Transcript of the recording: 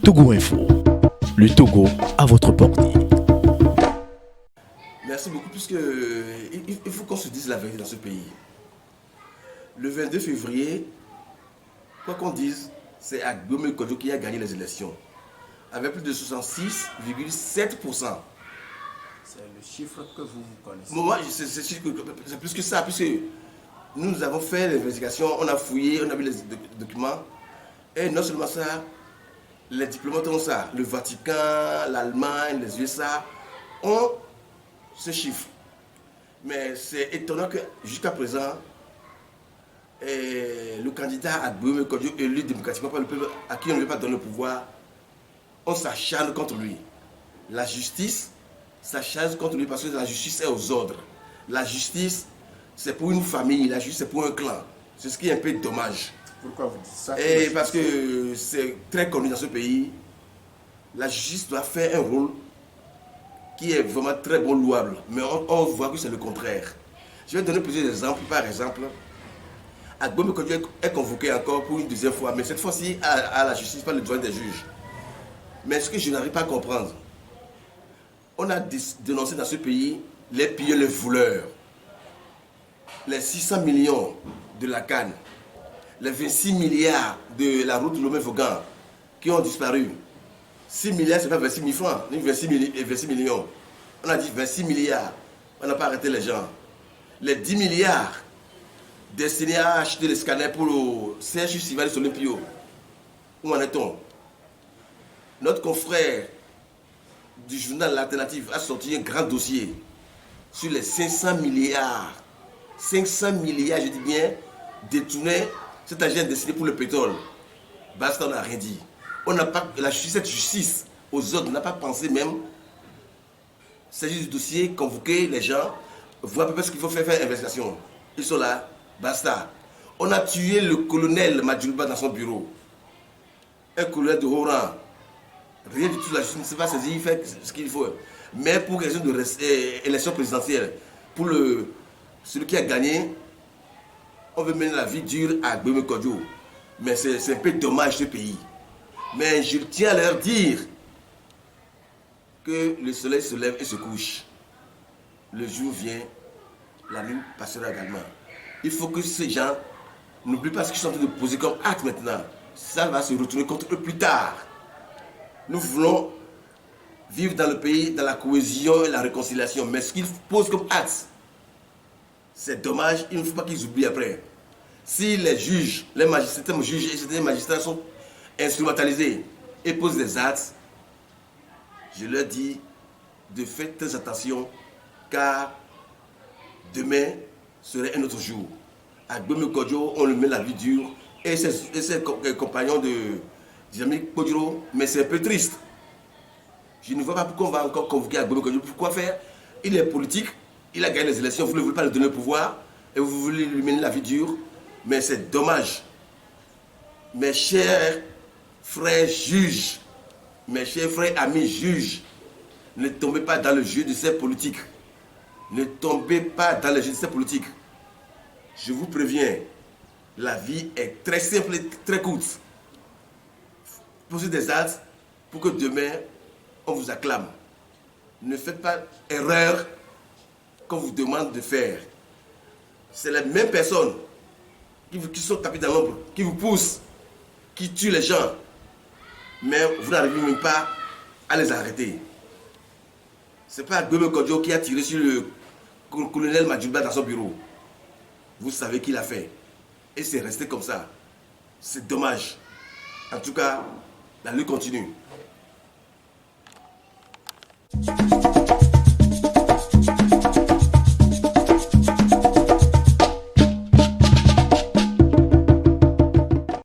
Togo Info. Le Togo à votre portée. Merci beaucoup, puisque il faut qu'on se dise la vérité dans ce pays. Le 22 février, quoi qu'on dise, c'est Agbome Kodjo qui a gagné les élections, avec plus de 66,7%. C'est le chiffre que vous connaissez. Moi, c'est plus que ça, puisque nous avons fait l'investigation, on a fouillé, on a vu les documents, et non seulement ça, les diplomates ont ça, le Vatican, l'Allemagne, les USA ont ce chiffre. Mais c'est étonnant que jusqu'à présent, le candidat Agbome Kodjo, élu démocratiquement par le peuple, à qui on ne veut pas donner le pouvoir, on s'acharne contre lui. La justice s'acharne contre lui parce que la justice est aux ordres. La justice, c'est pour une famille, la justice, c'est pour un clan. C'est ce qui est un peu dommage. Pourquoi vous dites ça? Et parce que c'est très connu dans ce pays, la justice doit faire un rôle qui est vraiment très bon, louable. Mais on voit que c'est le contraire. Je vais donner plusieurs exemples. Par exemple, Agbome Kodjo est convoqué encore pour une deuxième fois, mais cette fois-ci à la justice par le doyen des juges. Mais ce que je n'arrive pas à comprendre, on a dénoncé dans ce pays les pilleurs, les voleurs, les 600 millions de la canne, les 26 milliards de la route Lomé-Vaughan qui ont disparu. 6 milliards, c'est pas 26 000 francs, ni 26 millions. On a dit 26 milliards, on n'a pas arrêté les gens. Les 10 milliards destinés à acheter les scanners pour le CHU Sivalis Olympio. Où en est-on? Notre confrère du journal L'Alternative a sorti un grand dossier sur les 500 milliards. 500 milliards, je dis bien, détournés, cet argent destiné pour le pétrole. Basta, on n'a rien dit. On n'a pas, cette justice aux autres n'a pas pensé même. C'est juste du dossier, convoquer les gens, voir à peu près ce qu'il faut faire investigation. Ils sont là, basta. On a tué le colonel Madjulba dans son bureau. Un colonel de haut rang. Rien du tout, la justice ne s'est pas saisie, il fait ce qu'il faut. Mais pour raison de élection présidentielle, pour celui qui a gagné, on veut mener la vie dure à Agbome Kodjo. Mais c'est un peu dommage ce pays. Mais je tiens à leur dire que le soleil se lève et se couche. Le jour vient, la nuit passera également. Il faut que ces gens n'oublient pas ce qu'ils sont en train de poser comme acte maintenant. Ça va se retourner contre eux plus tard. Nous voulons vivre dans le pays, dans la cohésion et la réconciliation. Mais ce qu'ils posent comme acte, c'est dommage, il ne faut pas qu'ils oublient après. Si les juges, les magistrats, certains juges et certains magistrats sont instrumentalisés et posent des actes, je leur dis de faire très attention, car demain serait un autre jour. Agbome Kodjo, on lui met la vie dure, et ses compagnons de Dynamique Kodjo, mais c'est un peu triste. Je ne vois pas pourquoi on va encore convoquer Agbome Kodjo. Pourquoi faire? Il est politique, il a gagné les élections, vous ne voulez pas lui donner le pouvoir, et vous voulez lui mener la vie dure, mais c'est dommage. Mes chers frères juges, mes chers frères amis juges, ne tombez pas dans le jeu de ces politiques. Ne tombez pas dans le jeu de ces politiques. Je vous préviens, la vie est très simple et très courte. Posez des actes pour que demain, on vous acclame. Ne faites pas erreur qu'on vous demande de faire. C'est les mêmes personnes qui sont tapées dans l'ombre, qui vous poussent, qui tuent les gens. Mais vous n'arrivez même pas à les arrêter. Ce n'est pas Agbome Kodjo qui a tiré sur le colonel Madjulba dans son bureau. Vous savez qui l'a fait. Et c'est resté comme ça. C'est dommage. En tout cas, la lutte continue.